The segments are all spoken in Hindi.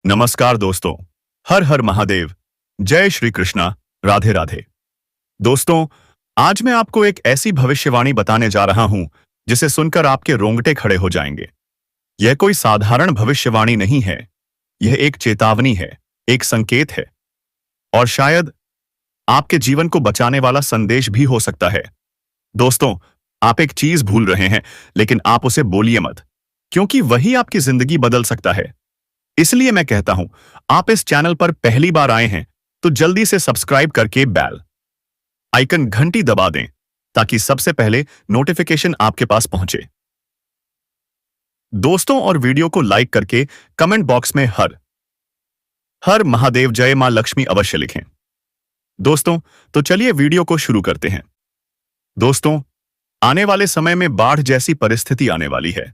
नमस्कार दोस्तों। हर हर महादेव। जय श्री कृष्णा। राधे राधे। दोस्तों, आज मैं आपको एक ऐसी भविष्यवाणी बताने जा रहा हूं जिसे सुनकर आपके रोंगटे खड़े हो जाएंगे। यह कोई साधारण भविष्यवाणी नहीं है। यह एक चेतावनी है, एक संकेत है और शायद आपके जीवन को बचाने वाला संदेश भी हो सकता है। दोस्तों, आप एक चीज भूल रहे हैं, लेकिन आप उसे बोलिए मत, क्योंकि वही आपकी जिंदगी बदल सकता है। इसलिए मैं कहता हूं, आप इस चैनल पर पहली बार आए हैं तो जल्दी से सब्सक्राइब करके बेल आइकन घंटी दबा दें ताकि सबसे पहले नोटिफिकेशन आपके पास पहुंचे। दोस्तों, और वीडियो को लाइक करके कमेंट बॉक्स में हर हर महादेव जय मां लक्ष्मी अवश्य लिखें। दोस्तों, तो चलिए वीडियो को शुरू करते हैं। दोस्तों, आने वाले समय में बाढ़ जैसी परिस्थिति आने वाली है।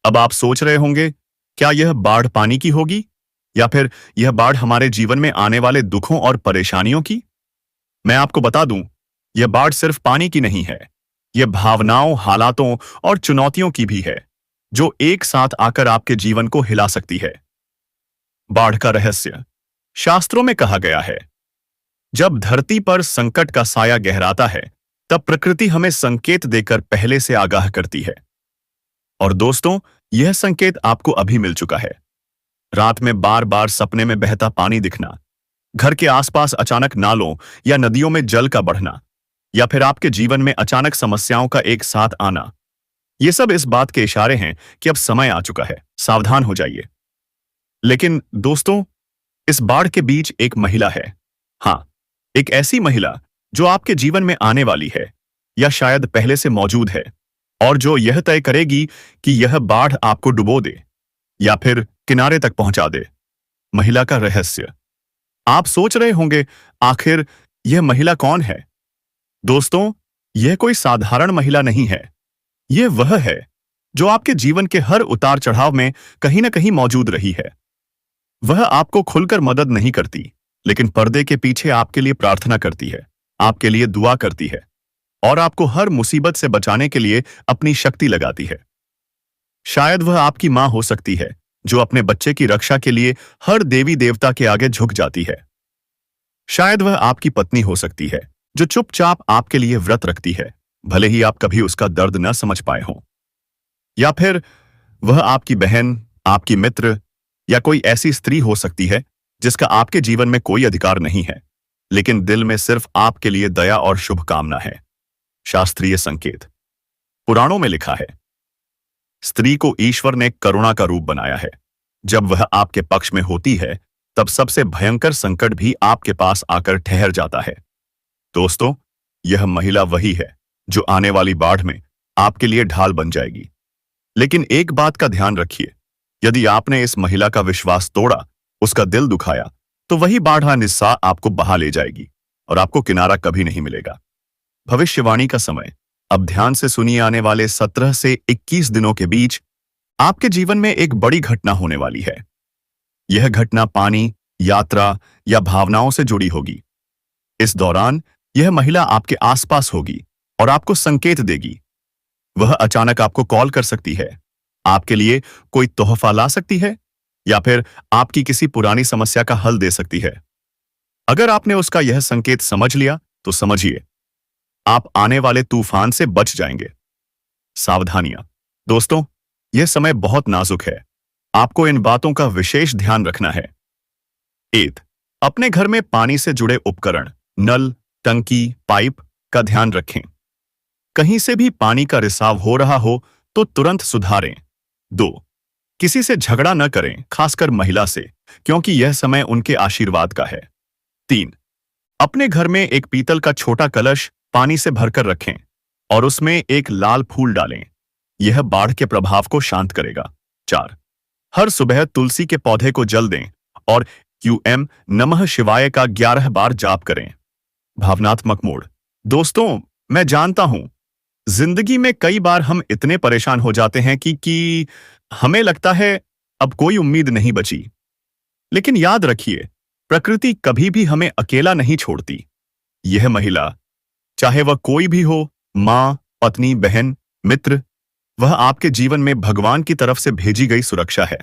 अब आप सोच रहे होंगे, क्या यह बाढ़ पानी की होगी या फिर यह बाढ़ हमारे जीवन में आने वाले दुखों और परेशानियों की? मैं आपको बता दूं, यह बाढ़ सिर्फ पानी की नहीं है। यह भावनाओं, हालातों और चुनौतियों की भी है, जो एक साथ आकर आपके जीवन को हिला सकती है। बाढ़ का रहस्य। शास्त्रों में कहा गया है, जब धरती पर संकट का साया गहराता है, तब प्रकृति हमें संकेत देकर पहले से आगाह करती है। और दोस्तों, यह संकेत आपको अभी मिल चुका है। रात में बार बार सपने में बहता पानी दिखना, घर के आसपास अचानक नालों या नदियों में जल का बढ़ना, या फिर आपके जीवन में अचानक समस्याओं का एक साथ आना, ये सब इस बात के इशारे हैं कि अब समय आ चुका है, सावधान हो जाइए। लेकिन दोस्तों, इस बाढ़ के बीच एक महिला है। हाँ, एक ऐसी महिला जो आपके जीवन में आने वाली है या शायद पहले से मौजूद है, और जो यह तय करेगी कि यह बाढ़ आपको डुबो दे या फिर किनारे तक पहुंचा दे। महिला का रहस्य। आप सोच रहे होंगे, आखिर यह महिला कौन है? दोस्तों, यह कोई साधारण महिला नहीं है। यह वह है जो आपके जीवन के हर उतार चढ़ाव में कहीं ना कहीं मौजूद रही है। वह आपको खुलकर मदद नहीं करती, लेकिन पर्दे के पीछे आपके लिए प्रार्थना करती है, आपके लिए दुआ करती है और आपको हर मुसीबत से बचाने के लिए अपनी शक्ति लगाती है। शायद वह आपकी मां हो सकती है, जो अपने बच्चे की रक्षा के लिए हर देवी देवता के आगे झुक जाती है। शायद वह आपकी पत्नी हो सकती है, जो चुपचाप आपके लिए व्रत रखती है, भले ही आप कभी उसका दर्द न समझ पाए हों। या फिर वह आपकी बहन, आपकी मित्र या कोई ऐसी स्त्री हो सकती है जिसका आपके जीवन में कोई अधिकार नहीं है, लेकिन दिल में सिर्फ आपके लिए दया और शुभकामना है। शास्त्रीय संकेत। पुराणों में लिखा है, स्त्री को ईश्वर ने करुणा का रूप बनाया है। जब वह आपके पक्ष में होती है, तब सबसे भयंकर संकट भी आपके पास आकर ठहर जाता है। दोस्तों, यह महिला वही है जो आने वाली बाढ़ में आपके लिए ढाल बन जाएगी। लेकिन एक बात का ध्यान रखिए, यदि आपने इस महिला का विश्वास तोड़ा, उसका दिल दुखाया, तो वही बाढ़ निस्सा आपको बहा ले जाएगी और आपको किनारा कभी नहीं मिलेगा। भविष्यवाणी का समय। अब ध्यान से सुनिए, आने वाले 17 से 21 दिनों के बीच आपके जीवन में एक बड़ी घटना होने वाली है। यह घटना पानी, यात्रा या भावनाओं से जुड़ी होगी। इस दौरान यह महिला आपके आसपास होगी और आपको संकेत देगी। वह अचानक आपको कॉल कर सकती है, आपके लिए कोई तोहफा ला सकती है या फिर आपकी किसी पुरानी समस्या का हल दे सकती है। अगर आपने उसका यह संकेत समझ लिया, तो समझिए, आप आने वाले तूफान से बच जाएंगे। सावधानियां। दोस्तों, यह समय बहुत नाजुक है। आपको इन बातों का विशेष ध्यान रखना है। 1. अपने घर में पानी से जुड़े उपकरण, नल, टंकी, पाइप का ध्यान रखें। कहीं से भी पानी का रिसाव हो रहा हो तो तुरंत सुधारें। 2. किसी से झगड़ा न करें, खासकर महिला से, क्योंकि यह समय उनके आशीर्वाद का है। 3. अपने घर में एक पीतल का छोटा कलश पानी से भरकर रखें और उसमें एक लाल फूल डालें। यह बाढ़ के प्रभाव को शांत करेगा। 4. हर सुबह तुलसी के पौधे को जल दें और QM नमः शिवाय का 11 बार जाप करें। भावनात्मक मोड़। दोस्तों, मैं जानता हूं, जिंदगी में कई बार हम इतने परेशान हो जाते हैं कि हमें लगता है अब कोई उम्मीद नहीं बची। लेकिन याद रखिए, प्रकृति कभी भी हमें अकेला नहीं छोड़ती। यह महिला, चाहे वह कोई भी हो, मां, पत्नी, बहन, मित्र, वह आपके जीवन में भगवान की तरफ से भेजी गई सुरक्षा है।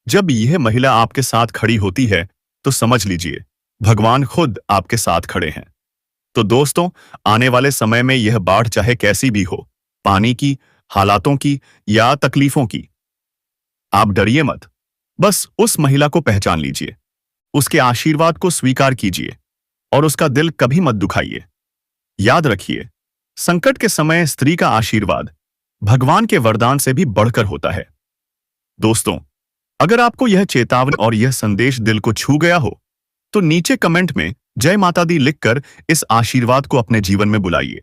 जब यह महिला आपके साथ खड़ी होती है तो समझ लीजिए भगवान खुद आपके साथ खड़े हैं। तो दोस्तों, आने वाले समय में यह बाढ़ चाहे कैसी भी हो, पानी की, हालातों की या तकलीफों की, आप डरिए मत। बस उस महिला को पहचान लीजिए, उसके आशीर्वाद को स्वीकार कीजिए और उसका दिल कभी मत दुखाइए। याद रखिए, संकट के समय स्त्री का आशीर्वाद भगवान के वरदान से भी बढ़कर होता है। दोस्तों, अगर आपको यह चेतावनी और यह संदेश दिल को छू गया हो तो नीचे कमेंट में जय माता दी लिखकर इस आशीर्वाद को अपने जीवन में बुलाइए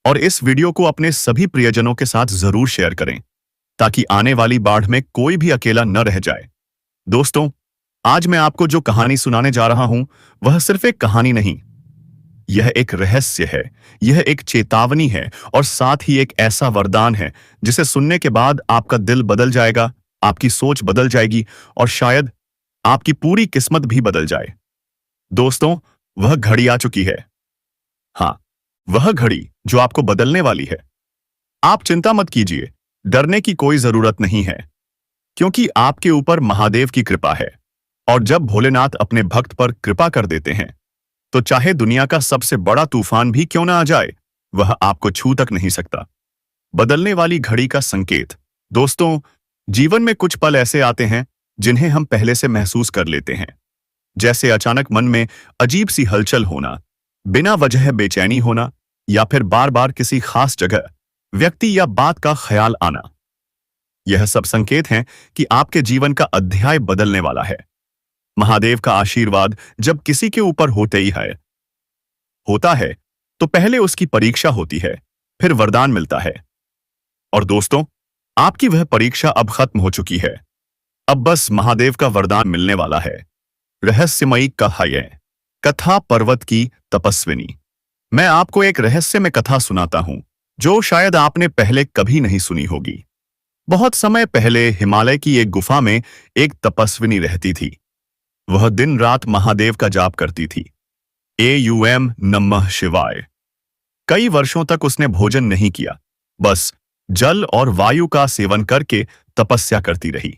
और इस वीडियो को अपने सभी प्रियजनों के साथ जरूर शेयर करें ताकि आने वाली बाढ़ में कोई भी अकेला न रह जाए। दोस्तों, आज मैं आपको जो कहानी सुनाने जा रहा हूं वह सिर्फ एक कहानी नहीं, यह एक रहस्य है, यह एक चेतावनी है और साथ ही एक ऐसा वरदान है जिसे सुनने के बाद आपका दिल बदल जाएगा, आपकी सोच बदल जाएगी और शायद आपकी पूरी किस्मत भी बदल जाए। दोस्तों, वह घड़ी आ चुकी है। हाँ, वह घड़ी जो आपको बदलने वाली है। आप चिंता मत कीजिए, डरने की कोई जरूरत नहीं है, क्योंकि आपके ऊपर महादेव की कृपा है और जब भोलेनाथ अपने भक्त पर कृपा कर देते हैं तो चाहे दुनिया का सबसे बड़ा तूफान भी क्यों ना आ जाए, वह आपको छू तक नहीं सकता। बदलने वाली घड़ी का संकेत। दोस्तों, जीवन में कुछ पल ऐसे आते हैं जिन्हें हम पहले से महसूस कर लेते हैं, जैसे अचानक मन में अजीब सी हलचल होना, बिना वजह बेचैनी होना या फिर बार बार किसी खास जगह, व्यक्ति या बात का ख्याल आना। यह सब संकेत हैं कि आपके जीवन का अध्याय बदलने वाला है। महादेव का आशीर्वाद जब किसी के ऊपर होता है तो पहले उसकी परीक्षा होती है, फिर वरदान मिलता है। और दोस्तों, आपकी वह परीक्षा अब खत्म हो चुकी है। अब बस महादेव का वरदान मिलने वाला है। रहस्यमयी कथा पर्वत की तपस्विनी। मैं आपको एक रहस्यमय कथा सुनाता हूं जो शायद आपने पहले कभी नहीं सुनी होगी। बहुत समय पहले हिमालय की एक गुफा में एक तपस्विनी रहती थी। वह दिन रात महादेव का जाप करती थी। एयूएम नमः शिवाय। कई वर्षों तक उसने भोजन नहीं किया, बस जल और वायु का सेवन करके तपस्या करती रही।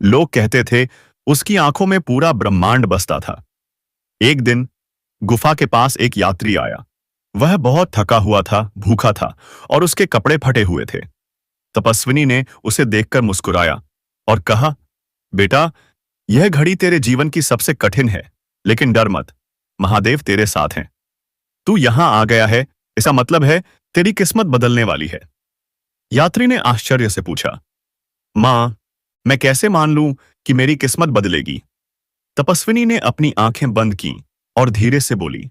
लोग कहते थे उसकी आंखों में पूरा ब्रह्मांड बसता था। एक दिन गुफा के पास एक यात्री आया। वह बहुत थका हुआ था, भूखा था और उसके कपड़े फटे हुए थे। तपस्विनी ने उसे देखकर मुस्कुराया और कहा, बेटा, यह घड़ी तेरे जीवन की सबसे कठिन है, लेकिन डर मत, महादेव तेरे साथ हैं। तू यहां आ गया है, इसका मतलब है तेरी किस्मत बदलने वाली है। यात्री ने आश्चर्य से पूछा, मां, मैं कैसे मान लूं कि मेरी किस्मत बदलेगी? तपस्विनी ने अपनी आंखें बंद की और धीरे से बोली,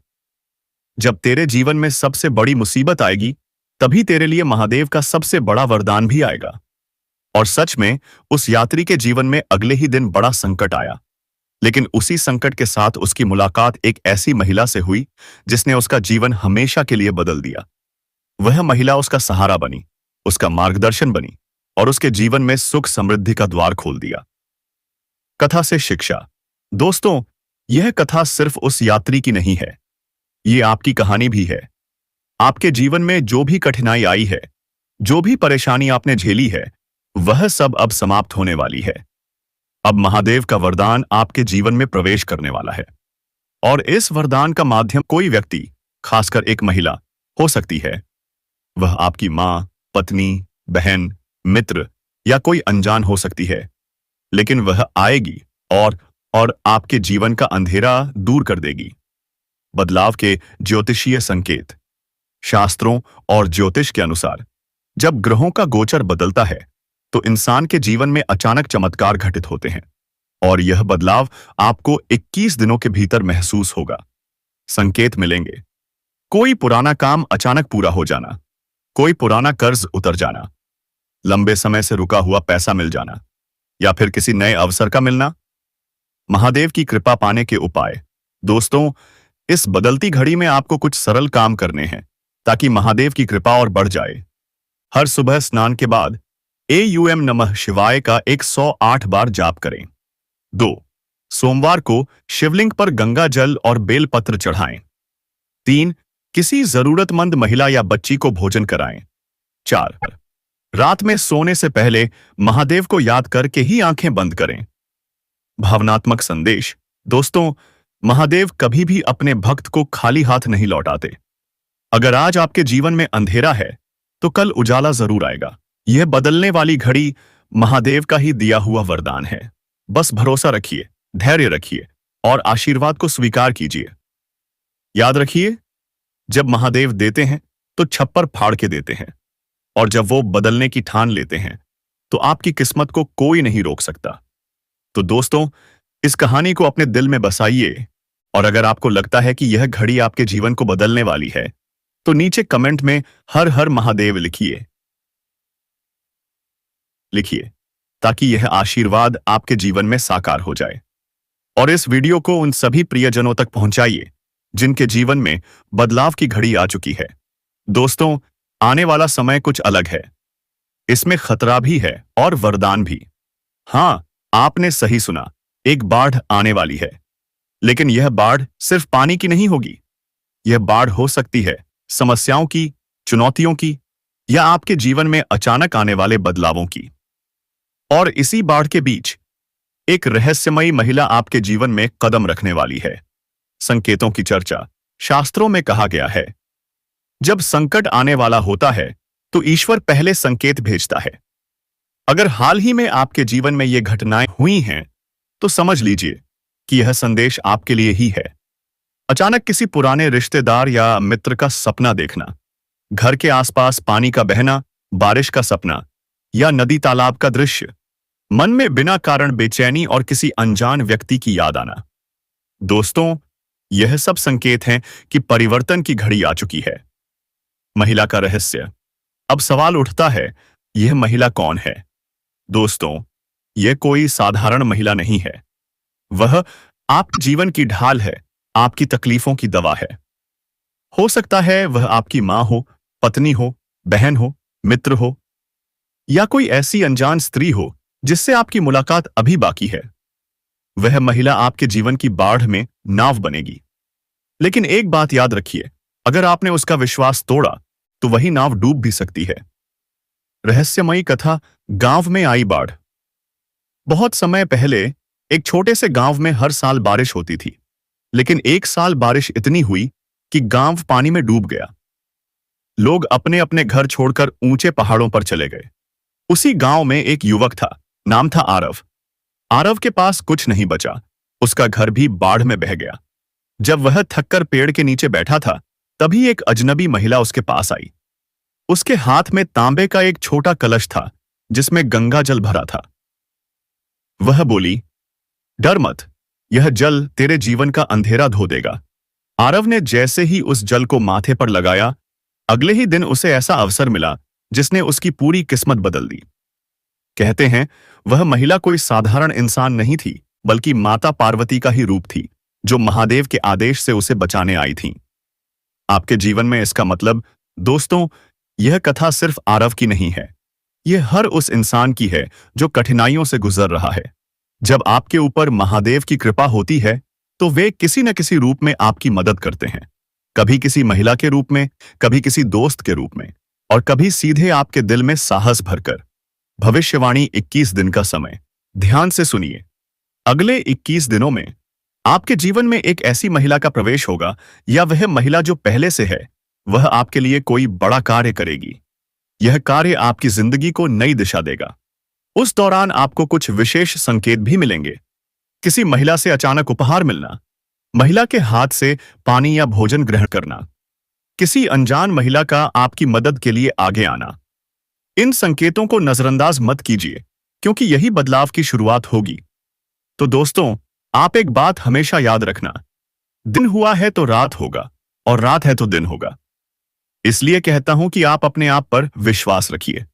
जब तेरे जीवन में सबसे बड़ी मुसीबत आएगी तभी तेरे लिए महादेव का सबसे बड़ा वरदान भी आएगा। और सच में उस यात्री के जीवन में अगले ही दिन बड़ा संकट आया, लेकिन उसी संकट के साथ उसकी मुलाकात एक ऐसी महिला से हुई जिसने उसका जीवन हमेशा के लिए बदल दिया। वह महिला उसका सहारा बनी, उसका मार्गदर्शन बनी और उसके जीवन में सुख समृद्धि का द्वार खोल दिया। कथा से शिक्षा। दोस्तों, यह कथा सिर्फ उस यात्री की नहीं है, ये आपकी कहानी भी है। आपके जीवन में जो भी कठिनाई आई है, जो भी परेशानी आपने झेली है, वह सब अब समाप्त होने वाली है। अब महादेव का वरदान आपके जीवन में प्रवेश करने वाला है और इस वरदान का माध्यम कोई व्यक्ति, खासकर एक महिला हो सकती है। वह आपकी मां, पत्नी, बहन, मित्र या कोई अनजान हो सकती है, लेकिन वह आएगी और आपके जीवन का अंधेरा दूर कर देगी। बदलाव के ज्योतिषीय संकेत। शास्त्रों और ज्योतिष के अनुसार जब ग्रहों का गोचर बदलता है तो इंसान के जीवन में अचानक चमत्कार घटित होते हैं और यह बदलाव आपको 21 दिनों के भीतर महसूस होगा। संकेत मिलेंगे। कोई पुराना काम अचानक पूरा हो जाना, कोई पुराना कर्ज उतर जाना, लंबे समय से रुका हुआ पैसा मिल जाना या फिर किसी नए अवसर का मिलना। महादेव की कृपा पाने के उपाय। दोस्तों, इस बदलती घड़ी में आपको कुछ सरल काम करने हैं ताकि महादेव की कृपा और बढ़ जाए। हर सुबह स्नान के बाद एयूएम नमः शिवाय का 108 बार जाप करें। 2. सोमवार को शिवलिंग पर गंगा जल और बेलपत्र चढ़ाएं। 3. किसी जरूरतमंद महिला या बच्ची को भोजन कराएं। 4. रात में सोने से पहले महादेव को याद करके ही आंखें बंद करें। भावनात्मक संदेश। दोस्तों, महादेव कभी भी अपने भक्त को खाली हाथ नहीं लौटाते। अगर आज आपके जीवन में अंधेरा है तो कल उजाला जरूर आएगा। यह बदलने वाली घड़ी महादेव का ही दिया हुआ वरदान है। बस भरोसा रखिए, धैर्य रखिए और आशीर्वाद को स्वीकार कीजिए। याद रखिए, जब महादेव देते हैं तो छप्पर फाड़ के देते हैं, और जब वो बदलने की ठान लेते हैं तो आपकी किस्मत को कोई नहीं रोक सकता। तो दोस्तों, इस कहानी को अपने दिल में बसाइए, और अगर आपको लगता है कि यह घड़ी आपके जीवन को बदलने वाली है तो नीचे कमेंट में हर हर महादेव लिखिए ताकि यह आशीर्वाद आपके जीवन में साकार हो जाए। और इस वीडियो को उन सभी प्रियजनों तक पहुंचाइए जिनके जीवन में बदलाव की घड़ी आ चुकी है। दोस्तों, आने वाला समय कुछ अलग है। इसमें खतरा भी है और वरदान भी। हां, आपने सही सुना, एक बाढ़ आने वाली है। लेकिन यह बाढ़ सिर्फ पानी की नहीं होगी। यह बाढ़ हो सकती है समस्याओं की, चुनौतियों की, या आपके जीवन में अचानक आने वाले बदलावों की। और इसी बाढ़ के बीच एक रहस्यमयी महिला आपके जीवन में कदम रखने वाली है। संकेतों की चर्चा। शास्त्रों में कहा गया है, जब संकट आने वाला होता है तो ईश्वर पहले संकेत भेजता है। अगर हाल ही में आपके जीवन में ये घटनाएं हुई हैं तो समझ लीजिए कि यह संदेश आपके लिए ही है। अचानक किसी पुराने रिश्तेदार या मित्र का सपना देखना, घर के आसपास पानी का बहना, बारिश का सपना या नदी तालाब का दृश्य, मन में बिना कारण बेचैनी और किसी अनजान व्यक्ति की याद आना। दोस्तों, यह सब संकेत हैं कि परिवर्तन की घड़ी आ चुकी है। महिला का रहस्य। अब सवाल उठता है, यह महिला कौन है? दोस्तों, यह कोई साधारण महिला नहीं है। वह आपके जीवन की ढाल है, आपकी तकलीफों की दवा है। हो सकता है वह आपकी मां हो, पत्नी हो, बहन हो, मित्र हो, या कोई ऐसी अनजान स्त्री हो जिससे आपकी मुलाकात अभी बाकी है। वह महिला आपके जीवन की बाढ़ में नाव बनेगी। लेकिन एक बात याद रखिए, अगर आपने उसका विश्वास तोड़ा तो वही नाव डूब भी सकती है। रहस्यमयी कथा। गांव में आई बाढ़। बहुत समय पहले एक छोटे से गांव में हर साल बारिश होती थी, लेकिन एक साल बारिश इतनी हुई कि गांव पानी में डूब गया। लोग अपने अपने घर छोड़कर ऊंचे पहाड़ों पर चले गए। उसी गांव में एक युवक था, नाम था आरव। आरव के पास कुछ नहीं बचा, उसका घर भी बाढ़ में बह गया। जब वह थककर पेड़ के नीचे बैठा था, तभी एक अजनबी महिला उसके पास आई। उसके हाथ में तांबे का एक छोटा कलश था जिसमें गंगा जल भरा था। वह बोली, डर मत, यह जल तेरे जीवन का अंधेरा धो देगा। आरव ने जैसे ही उस जल को माथे पर लगाया, अगले ही दिन उसे ऐसा अवसर मिला जिसने उसकी पूरी किस्मत बदल दी। कहते हैं, वह महिला कोई साधारण इंसान नहीं थी, बल्कि माता पार्वती का ही रूप थी, जो महादेव के आदेश से उसे बचाने आई थी। आपके जीवन में इसका मतलब, दोस्तों, यह कथा सिर्फ आरव की नहीं है। यह हर उस इंसान की है जो कठिनाइयों से गुजर रहा है। जब आपके ऊपर महादेव की कृपा होती है तो वे किसी न किसी रूप में आपकी मदद करते हैं। कभी किसी महिला के रूप में, कभी किसी दोस्त के रूप में, और कभी सीधे आपके दिल में साहस भरकर। भविष्यवाणी 21 दिन का समय। ध्यान से सुनिए। अगले 21 दिनों में आपके जीवन में एक ऐसी महिला का प्रवेश होगा, या वह महिला जो पहले से है, वह आपके लिए कोई बड़ा कार्य करेगी। यह कार्य आपकी जिंदगी को नई दिशा देगा। उस दौरान आपको कुछ विशेष संकेत भी मिलेंगे। किसी महिला से अचानक उपहार मिलना, महिला के हाथ से पानी या भोजन ग्रहण करना, किसी अनजान महिला का आपकी मदद के लिए आगे आना। इन संकेतों को नजरअंदाज मत कीजिए, क्योंकि यही बदलाव की शुरुआत होगी। तो दोस्तों, आप एक बात हमेशा याद रखना, दिन हुआ है तो रात होगा, और रात है तो दिन होगा। इसलिए कहता हूं कि आप अपने आप पर विश्वास रखिए।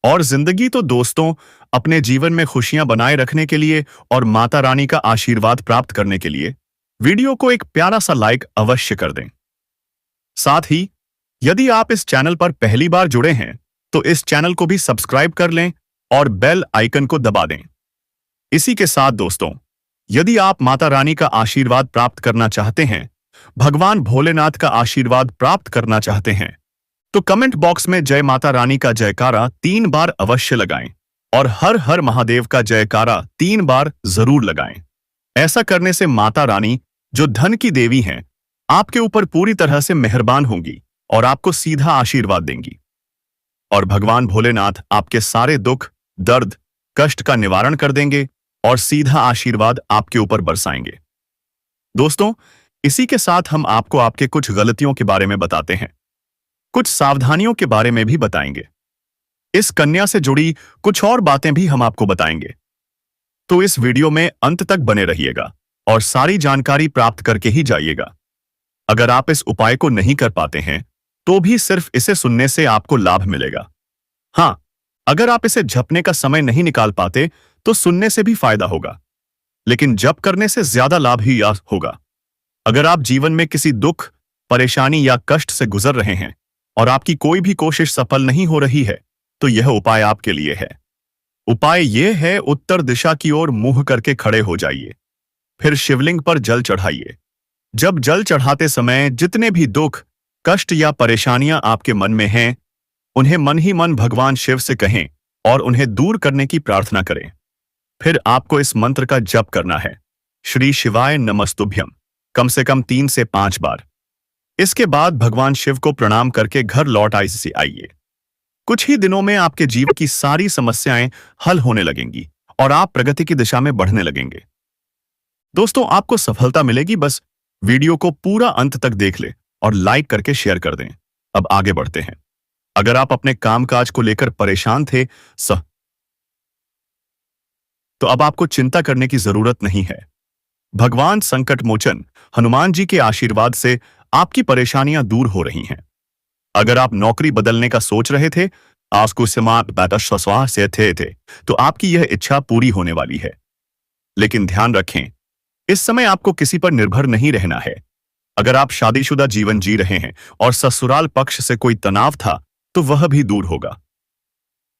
और जिंदगी तो दोस्तों, अपने जीवन में खुशियां बनाए रखने के लिए और माता रानी का आशीर्वाद प्राप्त करने के लिए वीडियो को एक प्यारा सा लाइक अवश्य कर दें। साथ ही यदि आप इस चैनल पर पहली बार जुड़े हैं तो इस चैनल को भी सब्सक्राइब कर लें और बेल आइकन को दबा दें। इसी के साथ दोस्तों, यदि आप माता रानी का आशीर्वाद प्राप्त करना चाहते हैं, भगवान भोलेनाथ का आशीर्वाद प्राप्त करना चाहते हैं, तो कमेंट बॉक्स में जय माता रानी का जयकारा 3 बार अवश्य लगाएं और हर हर महादेव का जयकारा 3 बार जरूर लगाएं। ऐसा करने से माता रानी, जो धन की देवी हैं, आपके ऊपर पूरी तरह से मेहरबान होंगी और आपको सीधा आशीर्वाद देंगी। और भगवान भोलेनाथ आपके सारे दुख, दर्द, कष्ट का निवारण कर देंगे और सीधा आशीर्वाद आपके ऊपर बरसाएंगे। दोस्तों, इसी के साथ हम आपको आपके कुछ गलतियों के बारे में बताते हैं, कुछ सावधानियों के बारे में भी बताएंगे। इस कन्या से जुड़ी कुछ और बातें भी हम आपको बताएंगे। तो इस वीडियो में अंत तक बने रहिएगा और सारी जानकारी प्राप्त करके ही जाइएगा। अगर आप इस उपाय को नहीं कर पाते हैं तो भी सिर्फ इसे सुनने से आपको लाभ मिलेगा। हाँ, अगर आप इसे जपने का समय नहीं निकाल पाते तो सुनने से भी फायदा होगा, लेकिन जप करने से ज्यादा लाभ ही होगा। अगर आप जीवन में किसी दुख, परेशानी या कष्ट से गुजर रहे हैं और आपकी कोई भी कोशिश सफल नहीं हो रही है, तो यह उपाय आपके लिए है। उपाय यह है, उत्तर दिशा की ओर मुंह करके खड़े हो जाइए। फिर शिवलिंग पर जल चढ़ाइए। जब जल चढ़ाते समय जितने भी दुख, कष्ट या परेशानियां आपके मन में हैं, उन्हें मन ही मन भगवान शिव से कहें और उन्हें दूर करने की प्रार्थना करें। फिर आपको इस मंत्र का जप करना है, श्री शिवाय नमस्तुभ्यम, कम से कम 3 से 5 बार। इसके बाद भगवान शिव को प्रणाम करके घर लौट आइए। कुछ ही दिनों में आपके जीवन की सारी समस्याएं हल होने लगेंगी और आप प्रगति की दिशा में बढ़ने लगेंगे। दोस्तों, आपको सफलता मिलेगी, बस वीडियो को पूरा अंत तक देख ले और लाइक करके शेयर कर दें। अब आगे बढ़ते हैं। अगर आप अपने कामकाज को लेकर परेशान थे तो अब आपको चिंता करने की जरूरत नहीं है। भगवान संकट मोचन हनुमान जी के आशीर्वाद से आपकी परेशानियां दूर हो रही हैं। अगर आप नौकरी बदलने का सोच रहे थे, आपको से थे, तो आपकी यह इच्छा पूरी होने वाली है। लेकिन ध्यान रखें, इस समय आपको किसी पर निर्भर नहीं रहना है। अगर आप शादीशुदा जीवन जी रहे हैं और ससुराल पक्ष से कोई तनाव था, तो वह भी दूर होगा।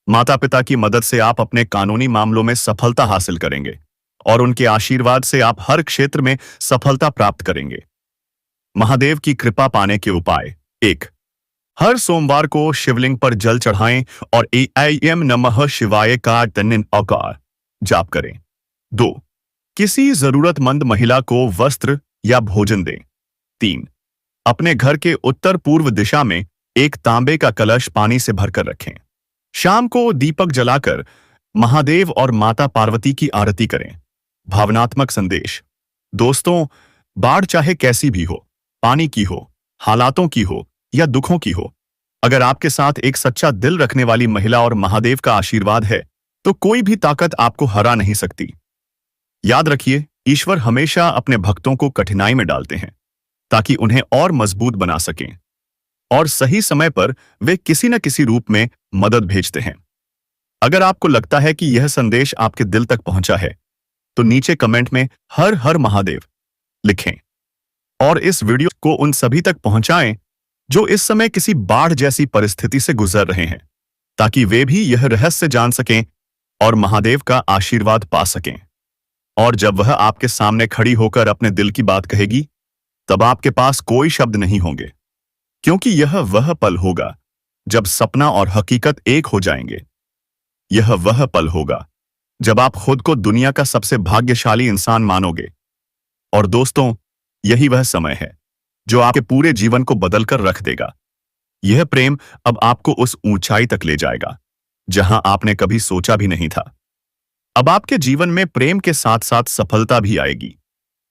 माता पिता की मदद से आप अपने कानूनी मामलों में सफलता हासिल करेंगे और उनके आशीर्वाद से आप हर क्षेत्र में सफलता प्राप्त करेंगे। महादेव की कृपा पाने के उपाय: 1. हर सोमवार को शिवलिंग पर जल चढ़ाएं और ऐं नमः शिवाय का औकार जाप करें। 2. किसी जरूरतमंद महिला को वस्त्र या भोजन दें। 3. अपने घर के उत्तर पूर्व दिशा में एक तांबे का कलश पानी से भरकर रखें। शाम को दीपक जलाकर महादेव और माता पार्वती की आरती करें। भावनात्मक संदेश: दोस्तों, बाढ़ चाहे कैसी भी हो, पानी की हो, हालातों की हो या दुखों की हो, अगर आपके साथ एक सच्चा दिल रखने वाली महिला और महादेव का आशीर्वाद है, तो कोई भी ताकत आपको हरा नहीं सकती। याद रखिए, ईश्वर हमेशा अपने भक्तों को कठिनाई में डालते हैं ताकि उन्हें और मजबूत बना सकें, और सही समय पर वे किसी न किसी रूप में मदद भेजते हैं। अगर आपको लगता है कि यह संदेश आपके दिल तक पहुंचा है, तो नीचे कमेंट में हर हर महादेव लिखें और इस वीडियो को उन सभी तक पहुंचाएं जो इस समय किसी बाढ़ जैसी परिस्थिति से गुजर रहे हैं, ताकि वे भी यह रहस्य जान सकें और महादेव का आशीर्वाद पा सकें। और जब वह आपके सामने खड़ी होकर अपने दिल की बात कहेगी, तब आपके पास कोई शब्द नहीं होंगे, क्योंकि यह वह पल होगा जब सपना और हकीकत एक हो जाएंगे। यह वह पल होगा जब आप खुद को दुनिया का सबसे भाग्यशाली इंसान मानोगे। और दोस्तों, यही वह समय है जो आपके पूरे जीवन को बदलकर रख देगा। यह प्रेम अब आपको उस ऊंचाई तक ले जाएगा जहां आपने कभी सोचा भी नहीं था। अब आपके जीवन में प्रेम के साथ साथ सफलता भी आएगी,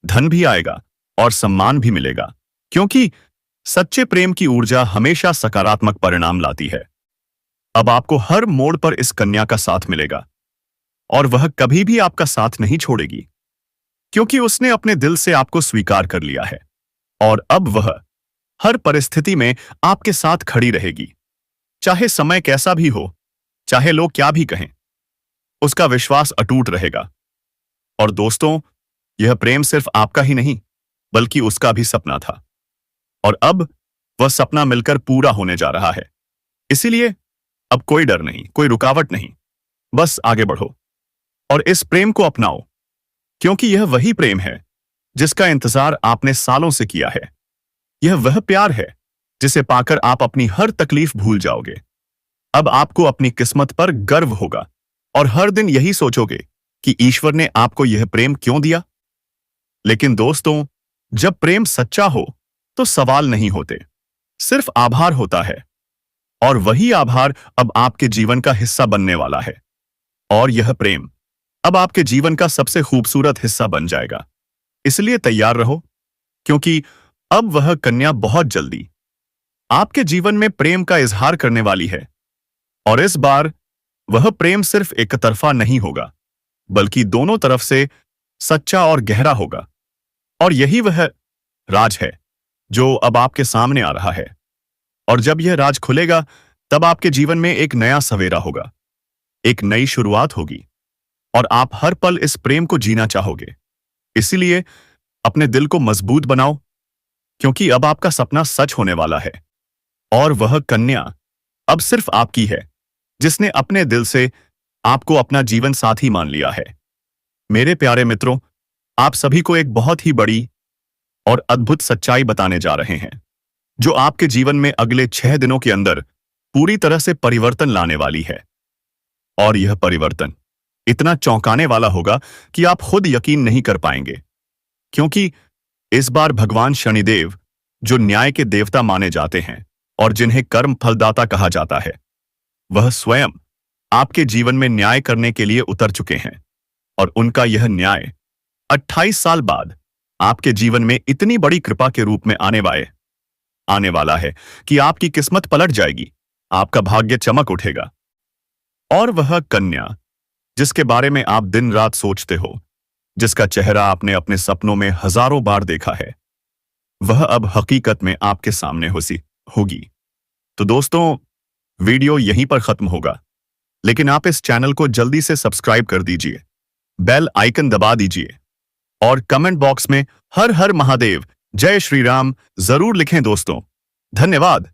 धन भी आएगा और सम्मान भी मिलेगा, क्योंकि सच्चे प्रेम की ऊर्जा हमेशा सकारात्मक परिणाम लाती है। अब आपको हर मोड़ पर इस कन्या का साथ मिलेगा और वह कभी भी आपका साथ नहीं छोड़ेगी, क्योंकि उसने अपने दिल से आपको स्वीकार कर लिया है और अब वह हर परिस्थिति में आपके साथ खड़ी रहेगी। चाहे समय कैसा भी हो, चाहे लोग क्या भी कहें, उसका विश्वास अटूट रहेगा। और दोस्तों, यह प्रेम सिर्फ आपका ही नहीं, बल्कि उसका भी सपना था, और अब वह सपना मिलकर पूरा होने जा रहा है। इसीलिए अब कोई डर नहीं, कोई रुकावट नहीं, बस आगे बढ़ो और इस प्रेम को अपनाओ, क्योंकि यह वही प्रेम है जिसका इंतजार आपने सालों से किया है। यह वह प्यार है जिसे पाकर आप अपनी हर तकलीफ भूल जाओगे। अब आपको अपनी किस्मत पर गर्व होगा और हर दिन यही सोचोगे कि ईश्वर ने आपको यह प्रेम क्यों दिया। लेकिन दोस्तों, जब प्रेम सच्चा हो तो सवाल नहीं होते, सिर्फ आभार होता है। और वही आभार अब आपके जीवन का हिस्सा बनने वाला है। और यह प्रेम अब आपके जीवन का सबसे खूबसूरत हिस्सा बन जाएगा। इसलिए तैयार रहो, क्योंकि अब वह कन्या बहुत जल्दी आपके जीवन में प्रेम का इजहार करने वाली है। और इस बार वह प्रेम सिर्फ एक तरफा नहीं होगा, बल्कि दोनों तरफ से सच्चा और गहरा होगा। और यही वह राज है जो अब आपके सामने आ रहा है। और जब यह राज खुलेगा, तब आपके जीवन में एक नया सवेरा होगा, एक नई शुरुआत होगी, और आप हर पल इस प्रेम को जीना चाहोगे। इसीलिए अपने दिल को मजबूत बनाओ, क्योंकि अब आपका सपना सच होने वाला है। और वह कन्या अब सिर्फ आपकी है, जिसने अपने दिल से आपको अपना जीवन साथी मान लिया है। मेरे प्यारे मित्रों, आप सभी को एक बहुत ही बड़ी और अद्भुत सच्चाई बताने जा रहे हैं, जो आपके जीवन में अगले 6 दिनों के अंदर पूरी तरह से परिवर्तन लाने वाली है। और यह परिवर्तन इतना चौंकाने वाला होगा कि आप खुद यकीन नहीं कर पाएंगे, क्योंकि इस बार भगवान शनिदेव, जो न्याय के देवता माने जाते हैं और जिन्हें कर्म फलदाता कहा जाता है, वह स्वयं आपके जीवन में न्याय करने के लिए उतर चुके हैं। और उनका यह न्याय 28 साल बाद आपके जीवन में इतनी बड़ी कृपा के रूप में आने वाला है कि आपकी किस्मत पलट जाएगी, आपका भाग्य चमक उठेगा। और वह कन्या जिसके बारे में आप दिन रात सोचते हो, जिसका चेहरा आपने अपने सपनों में हजारों बार देखा है, वह अब हकीकत में आपके सामने होगी। तो दोस्तों, वीडियो यहीं पर खत्म होगा, लेकिन आप इस चैनल को जल्दी से सब्सक्राइब कर दीजिए, बेल आइकन दबा दीजिए और कमेंट बॉक्स में हर हर महादेव, जय श्री राम जरूर लिखें दोस्तों। धन्यवाद।